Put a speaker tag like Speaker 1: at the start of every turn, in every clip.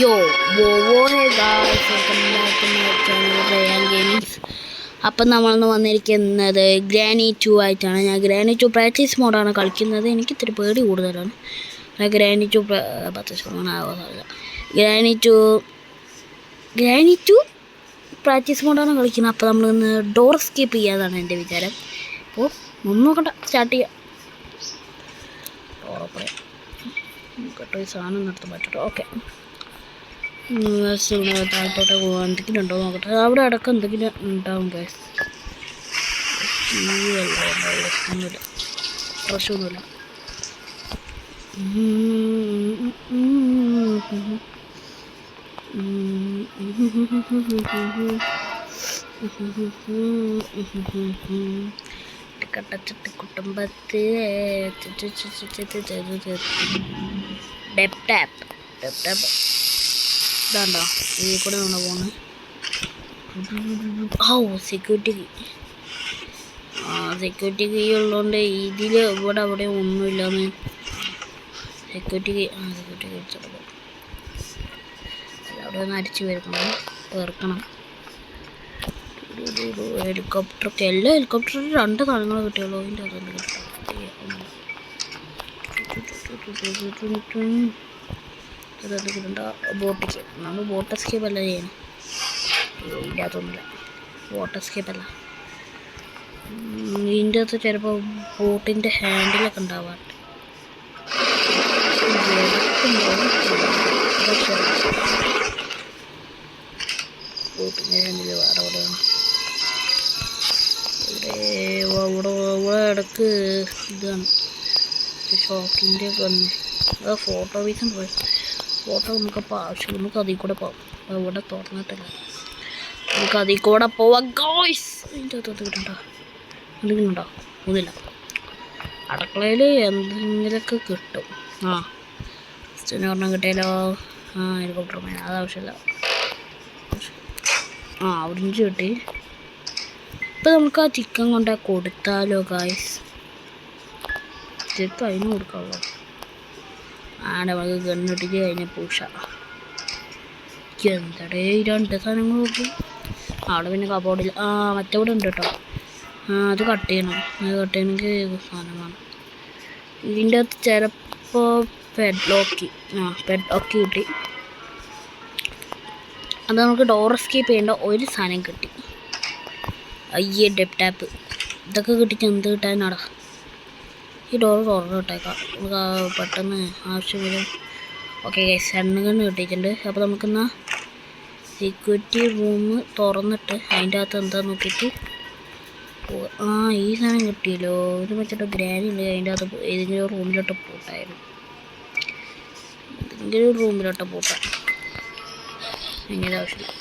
Speaker 1: യോ hey guys, welcome back to my channel Ryan gamings. അപ്പം നമ്മളിന്ന് വന്നിരിക്കുന്നത് ഗ്രാനി 2 ആയിട്ടാണ്. ഞാൻ ഗ്രാനി 2 പ്രാക്ടീസ് മോഡാണ് കളിക്കുന്നത്. എനിക്ക് ഇത്തിരി പേടി കൂടുതലാണ്. ഗ്രാനി 2 പ്രാക്ടീസ് മോഡാണ്. ഗ്രാനി 2 പ്രാക്ടീസ് മോഡാണ് കളിക്കുന്നത്. അപ്പോൾ നമ്മളിന്ന് ഡോർ സ്കിപ്പ് ചെയ്യാതാണ് എൻ്റെ വിചാരം. അപ്പോൾ നോക്കട്ടെ, സ്റ്റാർട്ട് ചെയ്യാം. ഡോറപ്പറ കേട്ടോ, ഈ സാധനം നടത്താൻ പറ്റട്ടോ. ഓക്കെ, താഴത്തോട്ട് പോകാൻ എന്തെങ്കിലും ഉണ്ടോ നോക്കട്ടെ. അവിടെ അടക്കം എന്തെങ്കിലും ഉണ്ടാവും ഗൈസ്. ഒന്നുമില്ല, പ്രശ്നമൊന്നുമില്ല. കുട്ടമ്പത്ത് ഡെപ് ടാപ്പ് ഇതാണ്ടോ, ഇതിൽ കൂടെ നമ്മൾ പോകുന്നത്. സെക്യൂരിറ്റി കീ ഉള്ളതുകൊണ്ട് ഇതിൽ ഇവിടെ അവിടെ ഒന്നുമില്ലാന്ന്. Security key വെച്ചെടുക്കും. അവിടെ ഒന്ന് അരിച്ച് പേർക്കണം. ഹെലികോപ്റ്ററൊക്കെ, എല്ലാ ഹെലികോപ്റ്ററിൽ 2 സാധനങ്ങൾ കിട്ടിയുള്ളൂ. അതിൻ്റെ അതൊന്നും കിട്ടണ്ട. ബോട്ടിക്ക് നമ്മൾ ബോട്ട് എസ്കേപ്പ് അല്ല ചെയ്യണം. ഇതിൻ്റെ അകത്തൊന്നുമില്ല, ബോട്ട് എസ്കേപ്പ് അല്ല. ഇതിൻ്റെ അകത്ത് ചിലപ്പോൾ ബോട്ടിൻ്റെ ഹാൻഡിലൊക്കെ ഉണ്ടാവാറുണ്ട്. ബോട്ടിൻ്റെ ഹാൻഡിൽ വേറെ എവിടെയാണ്. ഇവിടെ ഇടക്ക് ഇതാണ് ഷോക്കിൻ്റെ കണ്ണ്. ഫോട്ടോ വീസം പോയി. ഫോട്ടോ നമുക്കപ്പോൾ ആവശ്യം, നമുക്ക് അതിൽ കൂടെ പോകാം. ഇവിടെ തുറന്നിട്ടില്ല, നമുക്ക് അതിൽ കൂടെ പോവാം ഗോയ്സ്. അതിൻ്റെ അകത്ത് കിട്ടണ്ടോ, എന്തെങ്കിലും ഉണ്ടോ? ഒന്നുമില്ല. അടുക്കളയിൽ എന്തെങ്കിലുമൊക്കെ കിട്ടും. ഒരെണ്ണം കിട്ടിയാലോ. ഹെലികോപ്റ്റർ മേന, അതാവശ്യമില്ല. ഓറഞ്ച് കിട്ടി. ഇപ്പം നമുക്ക് ആ ചിക്കൻ കൊണ്ടാ കൊടുത്താലോ ഗായ്സ്. ചിക്കൻ അതിന് കൊടുക്കാമല്ലോ. നമുക്ക് ഗണ്ണിട്ടിട്ട് കഴിഞ്ഞ പൂഷ. എന്തടേ 2 സാധനങ്ങൾ നോക്കി. അവിടെ പിന്നെ കബോർഡിൽ മറ്റവിടെ ഉണ്ട് കേട്ടോ. അത് കട്ട് ചെയ്യണം. അത് കട്ട് ചെയ്യണമെങ്കിൽ സാധനമാണ്. ഇതിൻ്റെ അകത്ത് ചിലപ്പോൾ പെഡ്ലോക്കി കിട്ടി. അത് നമുക്ക് ഡോർ എസ്കേപ്പ് ചെയ്യേണ്ട ഒരു സാധനം കിട്ടി. അയ്യേ, ഡെപ് ടാപ്പ്. ഇതൊക്കെ കിട്ടിയിട്ട് എന്ത് കിട്ടാനാടാ. ഈ ഡോർ തുറന്ന് കിട്ടേക്കാം, നമുക്ക് പെട്ടെന്ന് ആവശ്യം വരും. ഓക്കെ ഗൈസ്, 2 ഗണ്ണ് കിട്ടിയിട്ടുണ്ട്. അപ്പോൾ നമുക്കെന്നാൽ സെക്യൂരിറ്റി റൂം തുറന്നിട്ട് അതിൻ്റെ അകത്ത് എന്താ നോക്കിയിട്ട് ഈ സാധനം കിട്ടിയല്ലോ. ഒരു വെച്ചിട്ട് ഗ്രാനി ഉണ്ട്. അതിൻ്റെ അകത്ത് ഏതെങ്കിലും റൂമിലോട്ട് പോട്ടായിരുന്നു. ഏതെങ്കിലും റൂമിലോട്ട് പോട്ടാം. എങ്ങനെ ആവശ്യം.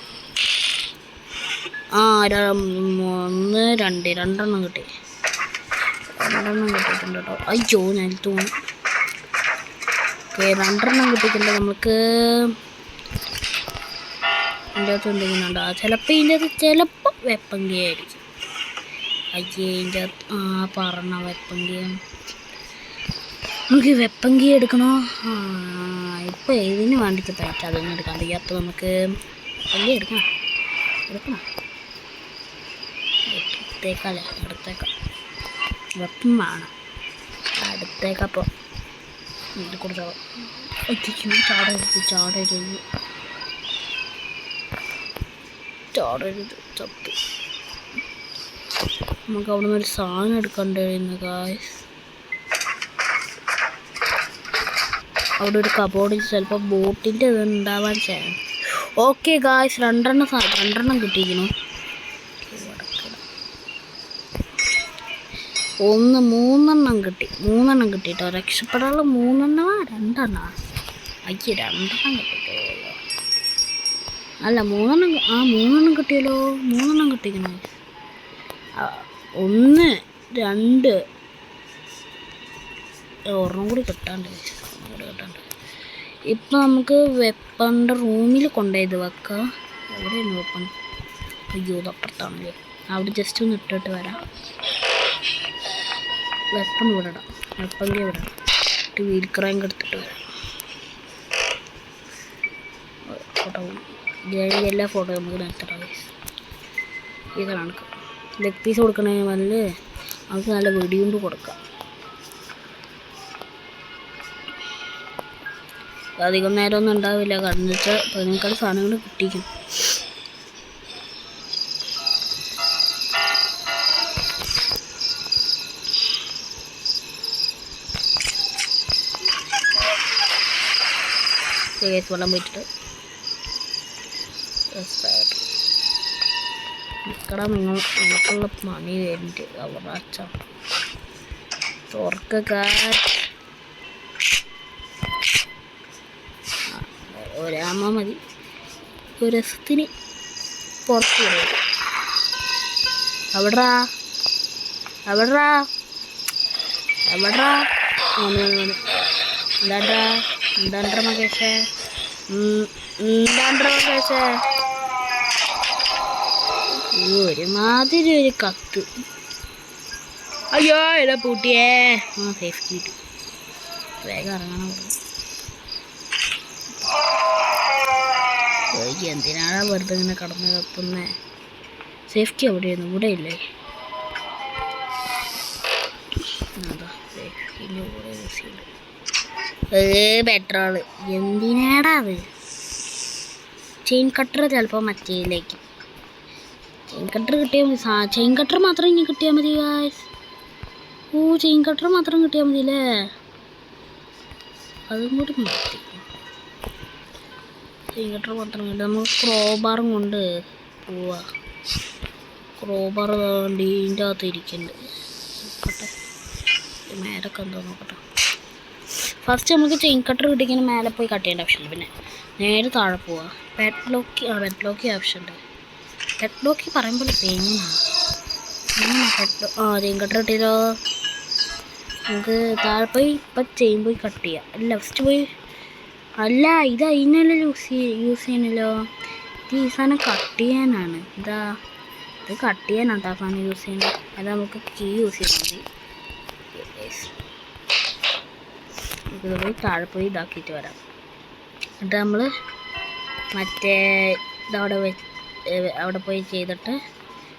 Speaker 1: 1 2 2 കിട്ടി. 2 കിട്ടിയിട്ടുണ്ട് കേട്ടോ. അയ്യോ, ഞാൻ തോന്നുന്നു. ഓക്കെ, 2 കിട്ടിയിട്ടുണ്ട്. നമുക്ക് ഇതിൻ്റെ അകത്ത് എന്തെങ്കിലും ഉണ്ടോ? ചിലപ്പോൾ ഇതിൻ്റെ അകത്ത് ചിലപ്പോൾ വെപ്പങ്കി ആയിരിക്കും. അയ്യേ, ഇതിൻ്റെ അകത്ത് പറഞ്ഞ വെപ്പങ്കി. നമുക്ക് വെപ്പങ്കി എടുക്കണോ? ഇപ്പോൾ ഇതിന് വേണ്ടിയിട്ട് പറ്റാം, അതൊന്നും എടുക്കാൻ വയ്യ. അപ്പോൾ നമുക്ക് വെപ്പങ്കി എടുക്കണം. എടുത്തേക്കാം. വെപ്പം വേണം. അടുത്തേക്കപ്പോൾ ഇത് കൊടുത്തോ. ചാടരുത് ചത്ത്. നമുക്ക് അവിടെ നിന്ന് ഒരു സാധനം എടുക്കണ്ടായിരുന്നു ഗായ്സ്. അവിടെ ഒരു കബോർഡിൽ ചിലപ്പോൾ ബോട്ടിൻ്റെ ഇത് ഉണ്ടാവാൻ ചാൻസ്. ഓക്കെ ഗായ്സ്, 2 കിട്ടിയിരിക്കുന്നു. 3 കിട്ടി. 3 കിട്ടിയിട്ടോ. രക്ഷപ്പെടാനുള്ള 3 അയ്യേ, 2 കിട്ടിട്ടോ. അല്ല, 3 കിട്ടിയല്ലോ. 3 കിട്ടിയിരിക്കുന്നു. 1 2 ഒരെണ്ണം കൂടി കിട്ടാണ്ട്. ഇപ്പം നമുക്ക് വെപ്പൻ്റെ റൂമിൽ കൊണ്ടുപോയത് വെക്കാം. എവിടെയാണ് വെപ്പൺ? അയ്യോ, അപ്പുറത്താണല്ലേ. അവിടെ ജസ്റ്റ് ഒന്ന് ഇട്ടിട്ട് വരാം. വെപ്പൺ വിടണം. വെപ്പങ്കി വിടണം. വീൽ ക്രാങ്ക് എടുത്തിട്ട് വരാം. ഫോട്ടോ എല്ലാ ഫോട്ടോ നമുക്ക് നിർത്തണം ഗൈസ്. ഈ കണക്ക് ലെഗ് പീസ് കൊടുക്കണമെങ്കിൽ നല്ല നമുക്ക് നല്ല വെടിയുണ്ട് കൊടുക്കാം. അധികം നേരമൊന്നും ഉണ്ടാവില്ല, കാരണം വെച്ചാൽ പതിനേക്കാൾ സാധനങ്ങൾ കിട്ടിക്കും. വെള്ളം പോയിട്ടിട്ട് നിൽക്കണം. നിങ്ങൾക്കുള്ള പണി വേണ്ടി അവറാച്ച തുറക്ക ഒരാമ മതി ഒരു രസത്തിന് പുറത്ത് വരും. എവിടാ എവിടാ എവിടാ എന്താണ്ടാ എന്താണ്ട മകേഷേ എന്താണ്ട മകേഷേ ഒരുമാതിരി ഒരു കത്ത്. അയ്യോ എടാ പൂട്ടിയേ. സേഫ്റ്റി കിട്ടി. വേഗം ഇറങ്ങണം. എന്തിനാണ് വെറുതെ ഇങ്ങനെ കടന്ന് കത്തുന്നേ? സേഫ്റ്റി എവിടെയായിരുന്നു? ഇവിടെ ഇല്ലേ? അതാ സേഫ്റ്റിൻ്റെ കൂടെ യൂസ് ചെയ്യുന്നുണ്ട്. പെട്രോള് എന്തിനാടാ അത്? ചെയിൻ കട്ടർ ചിലപ്പോൾ മറ്റേയിലേക്ക്. ചെയിൻ കട്ടർ കിട്ടിയാൽ മതി. ചെയിൻ കട്ടർ മാത്രം ഇനി കിട്ടിയാൽ മതി ഗായ്സ്. ചെയിൻ കട്ടർ മാത്രം കിട്ടിയാൽ മതി അല്ലേ? അതും കൂടി മതി. ചെയിൻ കട്ടർ മാത്രം കിട്ടും. നമുക്ക് ക്രോബാറും കൊണ്ട് പോവാ. ക്രോബാർ വണ്ടീൻ്റെ അകത്ത് ഇരിക്കുന്നുണ്ട്. നോക്കട്ടെ മേലൊക്കെ എന്തോ നോക്കട്ടെ. ഫസ്റ്റ് നമുക്ക് ചെയിൻ കട്ടർ കിട്ടിങ്ങനെ മേലെ പോയി കട്ട് ചെയ്യേണ്ട ആവശ്യമില്ല. പിന്നെ നേരെ താഴെ പോവാ. പെഡ്ലോക്കി ആവശ്യമുണ്ട്. പെഡ്ലോക്കി പറയുമ്പോൾ ചെയിൻ കട്ടർ കിട്ടിയല്ലോ. നമുക്ക് താഴെ പോയി ഇപ്പം ചെയിൻ പോയി കട്ട് ചെയ്യാം. ലെഫ്റ്റ് പോയി അല്ല ഇത് അതിനല്ല യൂസ് ചെയ്യാനല്ലോ. ഇത് ഈ സാധനം കട്ട് ചെയ്യാനാണ്. ഇത് കട്ട് ചെയ്യാനാണ് ആ സാധനം യൂസ് ചെയ്യുന്നത്. അത് നമുക്ക് കീ യൂസ് ചെയ്താൽ മതി. ഇത് പോയി താഴെ പോയി ഇതാക്കിയിട്ട് വരാം. എന്നിട്ട് നമ്മൾ മറ്റേ അവിടെ പോയി ചെയ്തിട്ട്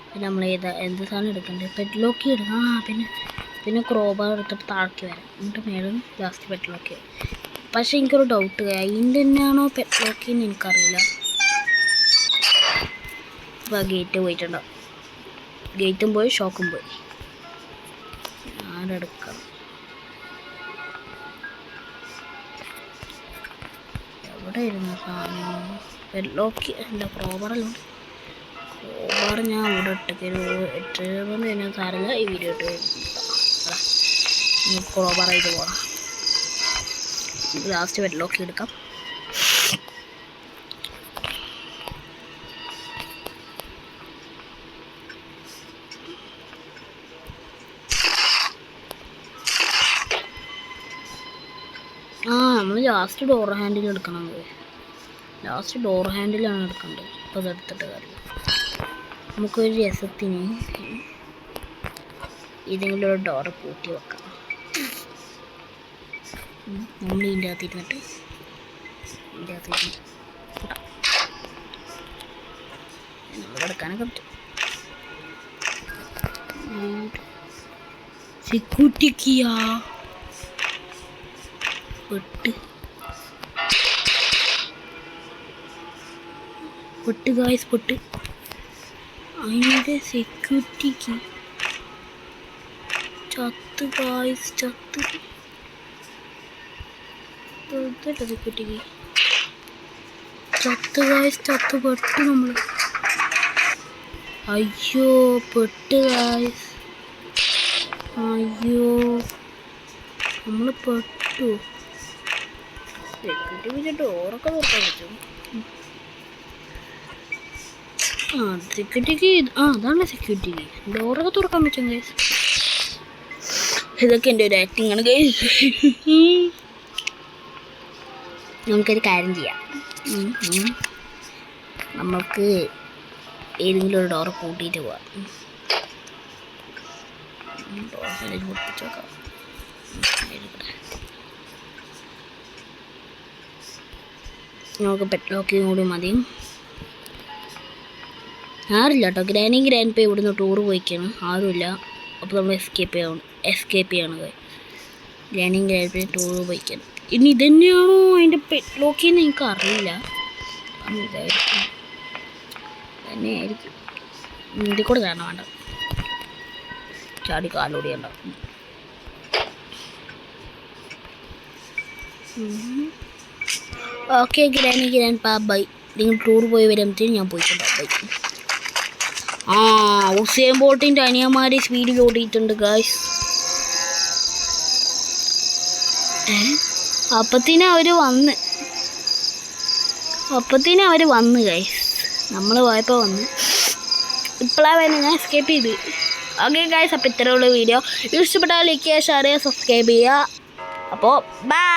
Speaker 1: പിന്നെ നമ്മൾ എന്ത് സാധനം എടുക്കണ്ടേ? പെഡ്ലോക്കി എടുക്കാം. പിന്നെ ക്രോബാർ എടുത്തിട്ട് താഴേക്ക് വരാം. എന്നിട്ട് മേലും ലാസ്റ്റ് പെഡ്ലോക്കി. പക്ഷേ എനിക്കൊരു ഡൗട്ട്, അതിൻ്റെ തന്നെയാണോ പെഡ്ലോക്കിന്ന് എനിക്കറിയില്ല. ഇപ്പോൾ ഗേറ്റ് പോയിട്ടുണ്ടാവും. ഗേറ്റും പോയി ഷോക്കും പോയി. ആരെടുക്കാം? എവിടെ ഇരുന്ന സാധനം? പെഡ്ലോക്കി അല്ല ക്രോബാറല്ല. ക്രോബാർ ഞാൻ അവിടെ ഇട്ടുകൊണ്ട് തന്നെ സാരല്ല. ഈ വീഡിയോ ഇട്ട് ക്രോബാറായിട്ട് പോകാം. ലാസ്റ്റ് പെഡ്ലോക്കി എടുക്കാം. നമ്മൾ ലാസ്റ്റ് ഡോർ ഹാൻഡിൽ എടുക്കണം. ലാസ്റ്റ് ഡോർ ഹാൻഡിലാണ് എടുക്കേണ്ടത്. ഇപ്പോൾ അതെടുത്തിട്ട് കാര്യം നമുക്കൊരു രസത്തിന് ഏതെങ്കിലും ഒരു ഡോറ് പൂട്ടി വെക്കാം. നമ്മൾ ഇതിൻ്റെ അകത്തിരുന്നിട്ട് നമുക്ക് എടുക്കാനൊക്കെ പറ്റും. സെക്യൂരിറ്റി കീയാ പൊട്ട് ഗായ്സ് പൊട്ട്. അതിൻ്റെ സെക്യൂരിറ്റി കീ ചത്ത് ഗായ്സ് ചത്ത്. സെക്യൂരിറ്റി കീ ചത്ത് ഗായ്സ് ചത്ത് പെട്ട് നമ്മൾ. അയ്യോ പെട്ട് ഗായ്സ്. അയ്യോ നമ്മൾ പെട്ടു. സെക്യൂരിറ്റി വെച്ച് ഡോറൊക്കെ തുറക്കാൻ പറ്റും. സെക്യൂരിറ്റി കീ അതാണ് സെക്യൂരിറ്റി കീ. ഡോറൊക്കെ തുറക്കാൻ പറ്റും ഗൈസ്. ഇതൊക്കെ എൻ്റെ ഒരു ആക്ടിങ് ആണ് ഗൈസ്. നമുക്കൊരു കാര്യം ചെയ്യാം. നമുക്ക് ഏതെങ്കിലും ഒരു ഡോറ് പൂട്ടിയിട്ട് പോവാം. ഡോർ പൊട്ടിച്ച് നോക്കാം. നമുക്ക് പെറ്റ് ലോക്കിങ് കൂടി മതി. ആരില്ല കേട്ടോ. ഗ്രാൻഡ് പേ ഇവിടുന്ന് ടൂർ പോയിക്കാണ്, ആരുമില്ല. അപ്പോൾ നമ്മൾ എസ്കേപ്പ് ചെയ്യണം. ഗ്രാൻഡ് പേ ടൂർ പോയിക്കാണ്. ഇനി ഇതന്നെയാണോ അതിൻ്റെ പെറ്റ് ലോക്കിന്ന് എനിക്ക് അറിയില്ല. തന്നെയായിരിക്കും. ഇതിൽ കൂടെ കാരണം വേണ്ട, ചാടി കാലോടി ഉണ്ടാവും. ഓക്കെ ഗ്രാൻഡ് പാ ബൈ. നിങ്ങൾ ടൂർ പോയി വരുമ്പോഴത്തേക്കും ഞാൻ പോയിട്ടുണ്ടാവും. ബൈ. ഉസേൻ ബോൾട്ടിൻ്റെ അനിയന്മാരെ സ്പീഡിൽ ഓടിയിട്ടുണ്ട് ഗായ്സ്. അപ്പത്തിന് അവർ വന്ന് ഗൈസ്. നമ്മൾ പോയപ്പോൾ വന്ന് ഇപ്പോഴാണ് വരുന്നത്. ഞാൻ എസ്കേപ്പ് ചെയ്ത്. ഓക്കെ ഗൈസ്, അപ്പോൾ ഇത്രയുള്ള വീഡിയോ ഇഷ്ടപ്പെട്ടാൽ ലൈക്ക് ചെയ്യുക, ഷെയർ ചെയ്യുക, സബ്സ്ക്രൈബ് ചെയ്യുക. അപ്പോൾ ബൈ.